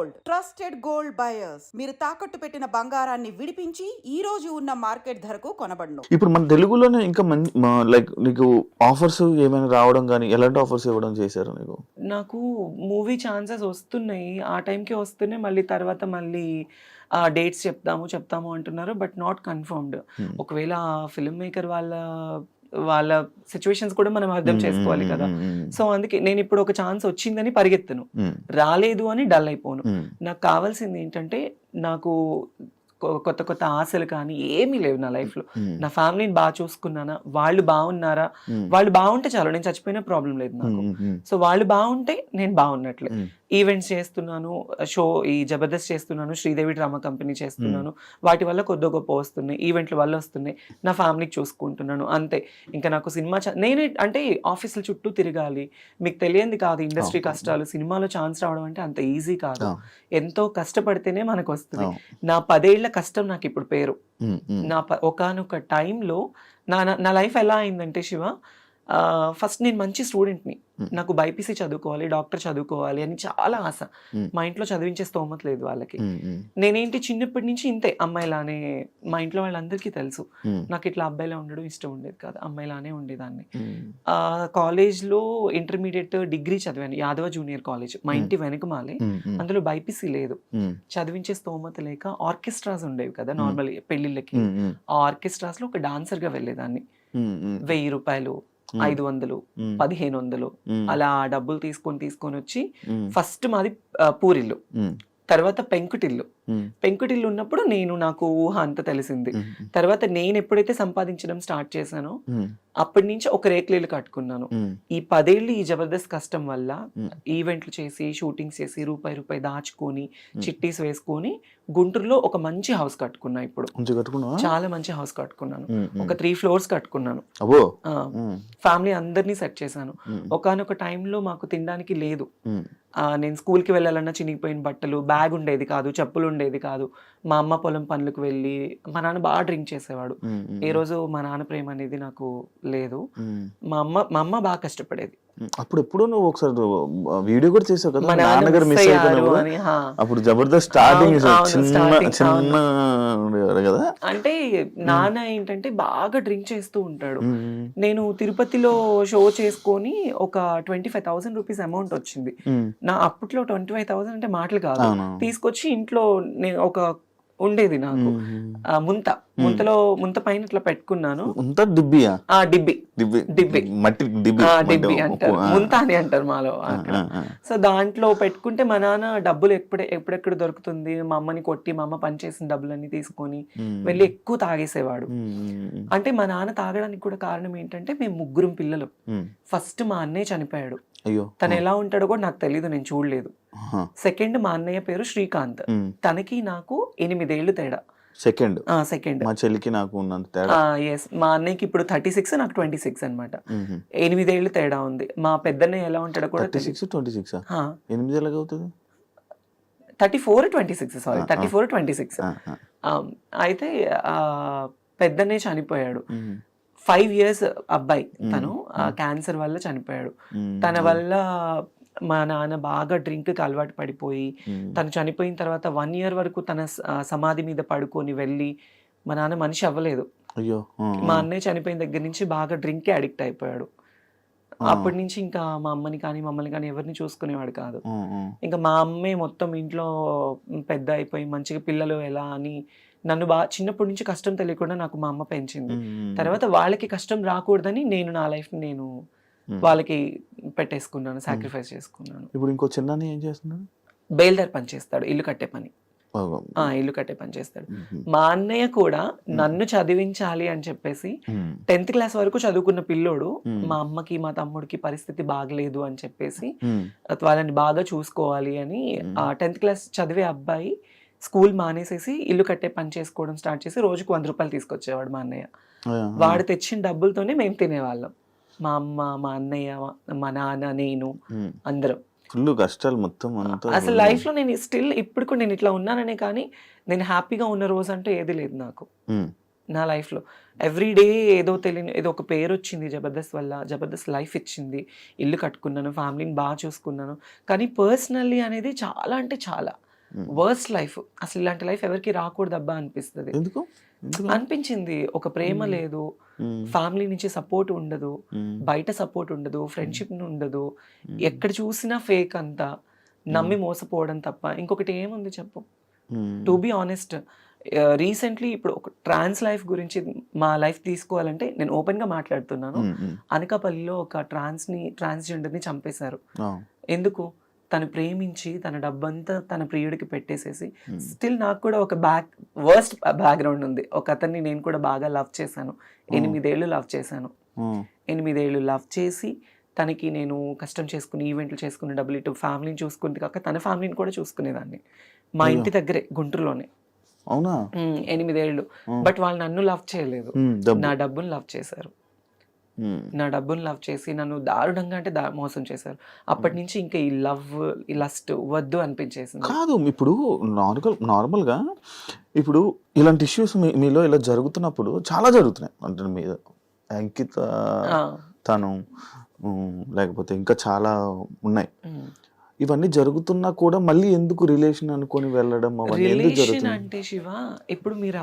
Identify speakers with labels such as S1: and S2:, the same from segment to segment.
S1: Gold trusted gold buyers. మీరు తాకట్టు పెట్టిన బంగారాన్ని విడిపించి ఈ రోజు ఉన్న మార్కెట్ ధరకు కొనబడును.
S2: ఇప్పుడు మన తెలుగులోనే ఇంకా లైక్ నీకు ఆఫర్స్ ఏమైనా రావడం కానీ ఎలాంటి ఆఫర్స్ ఇవ్వడం చేశారు నీకు?
S3: నాకు మూవీ ఛాన్సెస్ వస్తున్నాయి, ఆ టైంకి వస్తున్నాయి, మళ్ళీ తర్వాత మళ్ళీ డేట్స్ చెప్తాము అంటున్నారు, బట్ నాట్ కన్ఫర్మ్డ్. ఒకవేళ ఫిల్మ్ మేకర్ వాళ్ళ సిచ్యువేషన్స్ కూడా మనం అర్థం చేసుకోవాలి కదా. సో అందుకే నేను ఇప్పుడు ఒక ఛాన్స్ వచ్చిందని పరిగెత్తను, రాలేదు అని డల్ అయిపోను. నాకు కావాల్సింది ఏంటంటే, నాకు కొత్త కొత్త ఆశలు కానీ ఏమీ లేవు నా లైఫ్ లో. నా ఫ్యామిలీని బాగా చూసుకున్నానా, వాళ్ళు బాగున్నారా, వాళ్ళు బాగుంటే చాలు, నేను చచ్చిపోయినా ప్రాబ్లం లేదు నాకు. సో వాళ్ళు బాగుంటే నేను బాగున్నట్లే. ఈవెంట్స్ చేస్తున్నాను, ఈ జబర్దస్త్ చేస్తున్నాను, శ్రీదేవి డ్రామా కంపెనీ చేస్తున్నాను, వాటి వల్ల కొద్ది గొప్ప వస్తున్నాయి, ఈవెంట్ల వల్ల వస్తున్నాయి, నా ఫ్యామిలీకి చూసుకుంటున్నాను, అంతే. ఇంకా నాకు సినిమా నేనే అంటే ఆఫీసుల చుట్టూ తిరగాలి, మీకు తెలియంది కాదు ఇండస్ట్రీ కష్టాలు. సినిమాలో ఛాన్స్ రావడం అంటే అంత ఈజీ కాదు, ఎంతో కష్టపడితేనే మనకు వస్తుంది. నా 10 ఏళ్ల కష్టం నాకు ఇప్పుడు పేరు. నా ఒకానొక టైంలో నా లైఫ్ ఎలా అయిందంటే శివ, ఫస్ట్ నేను మంచి స్టూడెంట్ని, నాకు బైపీసీ చదువుకోవాలి, డాక్టర్ చదువుకోవాలి అని చాలా ఆశ. మా ఇంట్లో చదివించే స్తోమత లేదు వాళ్ళకి. నేనేంటి చిన్నప్పటి నుంచి ఇంతే, అమ్మాయిలానే. మా ఇంట్లో వాళ్ళందరికీ తెలుసు నాకు ఇట్లా అబ్బాయిలా ఉండడం ఇష్టం ఉండేది కాదు, అమ్మాయిలానే ఉండేదాన్ని. కాలేజ్లో ఇంటర్మీడియట్ డిగ్రీ చదివాను యాదవ జూనియర్ కాలేజ్, మా ఇంటి వెనకమాలే. అందులో బైపీసీ లేదు, చదివించే స్తోమత లేక ఆర్కెస్ట్రాస్ ఉండేవి కదా నార్మల్ పెళ్లిళ్ళకి. ఆ ఆర్కెస్ట్రాస్ లో ఒక డాన్సర్ గా వెళ్ళేదాన్ని. 1000 రూపాయలు, 500, 1500 అలా డబ్బులు తీసుకొని వచ్చి, ఫస్ట్ మాది పూరిల్లు, తర్వాత పెంకుటిల్లు. పెంకుటిల్లు ఉన్నప్పుడు నాకు ఊహ అంత తెలిసింది. తర్వాత నేను ఎప్పుడైతే సంపాదించడం స్టార్ట్ చేశానో అప్పటి నుంచి ఒక రేకులు కట్టుకున్నాను. ఈ 10 ఏళ్ళు ఈ జబర్దస్త్ కష్టం వల్ల ఈవెంట్లు చేసి, షూటింగ్స్ చేసి, రూపాయి దాచుకొని, చిట్టీస్ వేసుకొని గుంటూరులో ఒక మంచి హౌస్ కట్టుకున్నా. ఇప్పుడు చాలా మంచి హౌస్ కట్టుకున్నాను, ఒక 3 floors కట్టుకున్నాను. ఫ్యామిలీ అందరినీ సెట్ చేశాను. ఒకానొక టైంలో మాకు తినడానికి లేదు. నేను స్కూల్కి వెళ్ళాలన్నా చినిగిపోయిన బట్టలు, బ్యాగ్ ఉండేది కాదు, చెప్పులు ఉండేది కాదు. మా అమ్మ పొలం పనులకు వెళ్ళి, మా నాన్న బాగా డ్రింక్ చేసేవాడు. ఏ రోజు మా నాన్న ప్రేమ అనేది నాకు లేదు. మా అమ్మ బాగా కష్టపడేది.
S2: అప్పుడు ఎప్పుడు నువ్వు ఒకసారి వీడియో కూడా చేసావు కదా, నాన్నగారు మిస్ అయిపోయినా. అప్పుడు జబర్దస్త్ స్టార్టింగ్ కదా. అంటే
S3: నాన్న ఏంటంటే బాగా డ్రింక్ చేస్తూ ఉంటాడు. నేను తిరుపతిలో షో చేసుకొని ఒక 25,000 రూపీస్ అమౌంట్ వచ్చింది. నా అప్పట్లో 25,000 అంటే మాటలు కాదు. తీసుకొచ్చి ఇంట్లో నేను ఒక ఉండేది నాకు ముంత పైన ఇట్లా పెట్టుకున్నాను. డిబ్బి అంటారు, ముంత అని అంటారు మాలో అక్కడ. సో దాంట్లో పెట్టుకుంటే మా నాన్న డబ్బులు ఎప్పుడెక్కడ దొరుకుతుంది, మా అమ్మని కొట్టి, మా అమ్మ పనిచేసిన డబ్బులన్నీ తీసుకొని వెళ్ళి ఎక్కువ తాగేసేవాడు. అంటే మా నాన్న తాగడానికి కూడా కారణం ఏంటంటే, మేము 3 పిల్లలు. ఫస్ట్ మా అన్నయ్య చనిపోయాడు, తను ఎలా ఉంటాడో కూడా నాకు తెలీదు, నేను చూడలేదు. సెకండ్ మా అన్నయ్య పేరు శ్రీకాంత్, తనకి నాకు 8 ఏళ్ళు తేడా.
S2: సెకండ్ మా చెల్లికి నాకు ఉన్నంత తేడా.
S3: మా అన్నయ్యకి ఇప్పుడు 36, నాకు 26 అనమాట. 8 ఏళ్ళు తేడా ఉంది. మా పెద్దన్నయ్య ఎలా ఉంటాడో కూడా
S2: 26 8 ఎలాగ అవుతుంది?
S3: 34, 26 సారీ 34, 26. అయితే పెద్దన్నయ్య చనిపోయాడు. 5 years అబ్బాయి, తను క్యాన్సర్ వల్ల చనిపోయాడు. తన వల్ల మా నాన్న బాగా డ్రింక్ కి అలవాటు పడిపోయి, తను చనిపోయిన తర్వాత 1 year వరకు తన సమాధి మీద పడుకొని వెళ్ళి, మా నాన్న మనిషి అవ్వలేదు. మా అన్నయ్య చనిపోయిన దగ్గర నుంచి బాగా డ్రింక్ కి అడిక్ట్ అయిపోయాడు. అప్పటి నుంచి ఇంకా మా అమ్మని కానీ మమ్మల్ని కానీ ఎవరిని చూసుకునేవాడు కాదు. ఇంకా మా అమ్మే మొత్తం ఇంట్లో పెద్ద అయిపోయి, మంచిగా పిల్లలు ఎలా అని నన్ను చిన్నప్పటి నుంచి కష్టం తెలియకుండా నాకు మా అమ్మ పెంచింది. తర్వాత వాళ్ళకి కష్టం రాకూడదని నేను నా లైఫ్ నేను వాళ్ళకి పెట్టేసుకున్నాను, సాక్రిఫైస్ చేసుకున్నాను.
S2: ఇప్పుడు ఇంకో చిన్న ఏం చేస్తున్నాడు?
S3: బేల్దార్ పని చేస్తాడు, ఇల్లు కట్టే పని చేస్తాడు. మా అన్నయ్య కూడా నన్ను చదివించాలి అని చెప్పేసి 10th class వరకు చదువుకున్న పిల్లోడు, మా అమ్మకి మా తమ్ముడికి పరిస్థితి బాగలేదు అని చెప్పేసి వాళ్ళని బాగా చూసుకోవాలి అని 10th class చదివే అబ్బాయి స్కూల్ మానేసేసి ఇల్లు కట్టే పని చేసుకోవడం స్టార్ట్ చేసి రోజుకు 100 రూపాయలు తీసుకొచ్చేవాడు మా అన్నయ్య. వాడు తెచ్చిన డబ్బులతోనే మేము తినేవాళ్ళం, మా అమ్మ, మా అన్నయ్య, మా నాన్న, నేను, అందరం.
S2: ఫుల్ కష్టాలు మొత్తం.
S3: అసలు లైఫ్ లో నేను స్టిల్ ఇప్పుడు కూడా నేను ఇట్లా ఉన్నాననే, కానీ నేను హ్యాపీగా ఉన్న రోజు అంటే ఏది లేదు నాకు నా లైఫ్ లో. ఎవ్రీడే ఏదో తెలియని ఏదో ఒక పేరు వచ్చింది జబర్దస్త్ వల్ల, జబర్దస్త్ లైఫ్ ఇచ్చింది, ఇల్లు కట్టుకున్నాను, ఫ్యామిలీని బాగా చూసుకున్నాను. కానీ పర్సనల్లీ అనేది చాలా అంటే చాలా వర్స్ట్ లైఫ్, అసలు ఇలాంటి లైఫ్ ఎవరికి రాకూడదు అబ్బా అనిపిస్తుంది.
S2: ఎందుకు
S3: అనిపించింది, ఒక ప్రేమ లేదు, ఫ్యామిలీ నుంచి సపోర్ట్ ఉండదు, బయట సపోర్ట్ ఉండదు, ఫ్రెండ్షిప్ ఉండదు, ఎక్కడ చూసినా ఫేక్ అంతా, నమ్మి మోసపోవడం తప్ప ఇంకొకటి ఏముంది చెప్పు. టు బి ఆనెస్ట్, రీసెంట్లీ ఇప్పుడు ఒక ట్రాన్స్ లైఫ్ గురించి మా లైఫ్ తీసుకోవాలంటే నేను ఓపెన్ గా మాట్లాడుతున్నాను. అనకాపల్లిలో ఒక ట్రాన్స్జెండర్ని చంపేశారు. ఎందుకు? తను ప్రేమించి తన డబ్బంతా తన ప్రియుడికి పెట్టేసేసి. స్టిల్ నాకు కూడా ఒక వర్స్ట్ బ్యాక్గ్రౌండ్ ఉంది. ఒక అతన్ని నేను కూడా బాగా లవ్ చేశాను, 8 ఏళ్ళు లవ్ చేశాను. 8 ఏళ్ళు లవ్ చేసి తనకి నేను కష్టం చేసుకుని ఈవెంట్లు చేసుకుని డబ్బులు ఇటు ఫ్యామిలీని చూసుకుంది కాక తన ఫ్యామిలీని కూడా చూసుకునేదాన్ని. మా ఇంటి దగ్గరే గుంటూరులోనే.
S2: అవునా?
S3: 8 ఏళ్ళు. బట్ వాళ్ళు నన్ను లవ్ చేయలేదు, నా డబ్బును లవ్ చేశారు. నా డబ్బును లవ్ చేసి నన్ను దారుణంగా అంటే మోసం చేశారు. అప్పటి నుంచి ఇంకా ఈ లస్ట్ వద్దు అనిపించేసింది.
S2: కాదు, ఇప్పుడు నార్మల్ గా ఇప్పుడు ఇలాంటి ఇష్యూస్ మీలో ఇలా జరుగుతున్నప్పుడు చాలా జరుగుతున్నాయి అంటే మీద అంకిత తను లేకపోతే ఇంకా చాలా ఉన్నాయి. ఇవన్నీ జరుగుతున్నా కూడా మళ్ళీ ఎందుకు రిలేషన్ అనుకొని వెళ్ళడం?
S3: రిలేషన్ అంటే శివ, ఇప్పుడు మీరు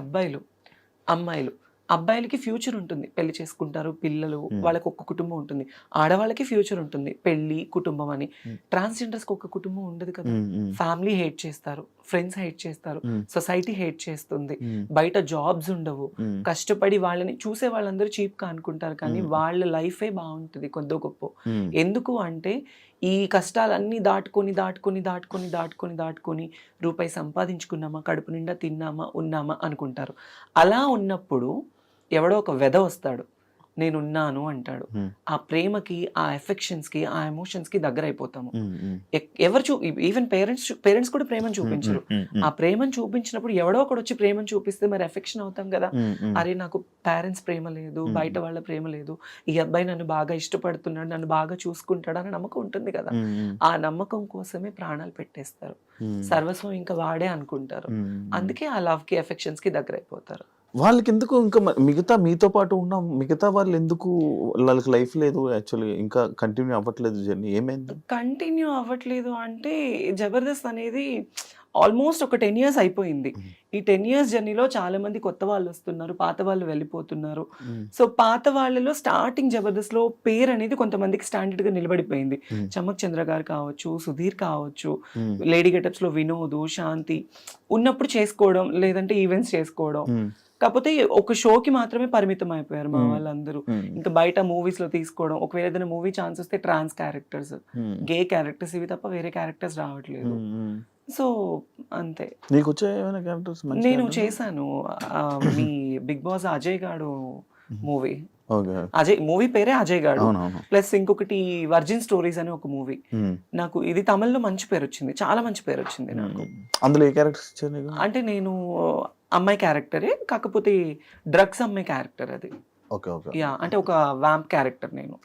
S3: అమ్మాయిలు అబ్బాయిలకి ఫ్యూచర్ ఉంటుంది, పెళ్లి చేసుకుంటారు, పిల్లలు, వాళ్ళకి ఒక కుటుంబం ఉంటుంది. ఆడవాళ్ళకి ఫ్యూచర్ ఉంటుంది, పెళ్లి, కుటుంబం అని. ట్రాన్స్జెండర్స్ కి ఒక కుటుంబం ఉండదు కదా. ఫ్యామిలీ హేట్ చేస్తారు, ఫ్రెండ్స్ హేట్ చేస్తారు, సొసైటీ హేట్ చేస్తుంది, బయట జాబ్స్ ఉండవు, కష్టపడి వాళ్ళని చూసే వాళ్ళందరూ చీప్ గా అనుకుంటారు, కానీ వాళ్ళ లైఫే బాగుంటుంది కొద్దో గొప్ప. ఎందుకు అంటే ఈ కష్టాలన్నీ దాటుకొని రూపాయి సంపాదించుకున్నామా, కడుపు నిండా తిన్నామా, ఉన్నామా అనుకుంటారు. అలా ఉన్నప్పుడు ఎవడో ఒక వెధ వస్తాడు, నేనున్నాను అంటాడు. ఆ ప్రేమకి, ఆ ఎఫెక్షన్స్ కి, ఆ ఎమోషన్స్ కి దగ్గర అయిపోతాము. ఎవరు ఈవెన్ పేరెంట్స్ కూడా ప్రేమను చూపించరు. ఆ ప్రేమను చూపించినప్పుడు ఎవడో ఒకడు వచ్చి ప్రేమను చూపిస్తే మరి ఎఫెక్షన్ అవుతాం కదా. అరే నాకు పేరెంట్స్ ప్రేమ లేదు, బయట వాళ్ళ ప్రేమ లేదు, ఈ అబ్బాయి నన్ను బాగా ఇష్టపడుతున్నాడు, నన్ను బాగా చూసుకుంటాడు అనే నమ్మకం ఉంటుంది కదా. ఆ నమ్మకం కోసమే ప్రాణాలు పెట్టేస్తారు, సర్వస్వం ఇంకా వాడే అనుకుంటారు. అందుకే ఆ లవ్ కి, ఎఫెక్షన్స్ కి దగ్గర అయిపోతారు.
S2: వాళ్ళకి ఎందుకు ఇంకా మిగతా మీతో పాటు ఉన్న మిగతా వాళ్ళు ఎందుకు వాళ్ళకి లైఫ్ లేదు, యాక్చువల్లీ ఇంకా కంటిన్యూ అవ్వట్లేదు జర్నీ? ఏమైంది
S3: కంటిన్యూ అవ్వట్లేదు అంటే, జబర్దస్త్ అనేది ఆల్మోస్ట్ ఒక 10 years అయిపోయింది. ఈ 10 years జర్నీలో చాలా మంది కొత్త వాళ్ళు వస్తున్నారు, పాత వాళ్ళు వెళ్ళిపోతున్నారు. సో పాత వాళ్ళలో స్టార్టింగ్ జబర్దస్త్ లో పేరు అనేది కొంతమందికి స్టాండర్డ్ గా నిలబడిపోయింది. చమక్ చంద్ర గారు కావచ్చు, సుధీర్ కావచ్చు, లేడీ గెటప్స్ లో వినోద్, శాంతి ఉన్నప్పుడు చేసుకోవడం, లేదంటే ఈవెంట్స్ చేసుకోవడం. కాకపోతే ఒక షోకి మాత్రమే పరిమితం అయిపోయారు మా వాళ్ళందరూ. ఇంకా బయట మూవీస్ లో తీసుకోవడం, ఒకవేళ ఏదైనా మూవీ ఛాన్స్ వస్తే ట్రాన్స్ క్యారెక్టర్స్, గే క్యారెక్టర్స్, ఇవి తప్ప వేరే క్యారెక్టర్స్ రావట్లేదు. సో అంతే. నేను చేశాను మీ బిగ్ బాస్ అజయ్ గాడు మూవీ. మూవీ పేరే అజయ్ గాడు. ప్లస్ ఇంకొకటి వర్జిన్ స్టోరీస్ అని ఒక మూవీ. నాకు ఇది తమిళ్లో మంచి పేరు వచ్చింది, చాలా మంచి పేరు వచ్చింది నాకు.
S2: అందులో ఏ క్యారెక్టర్స్ ఇచ్చారు?
S3: అంటే నేను అమ్మాయి క్యారెక్టరే, కాకపోతే డ్రగ్స్ అమ్మాయి క్యారెక్టర్ అది. అంటే ఒక వ్యాంప్ క్యారెక్టర్ నేను.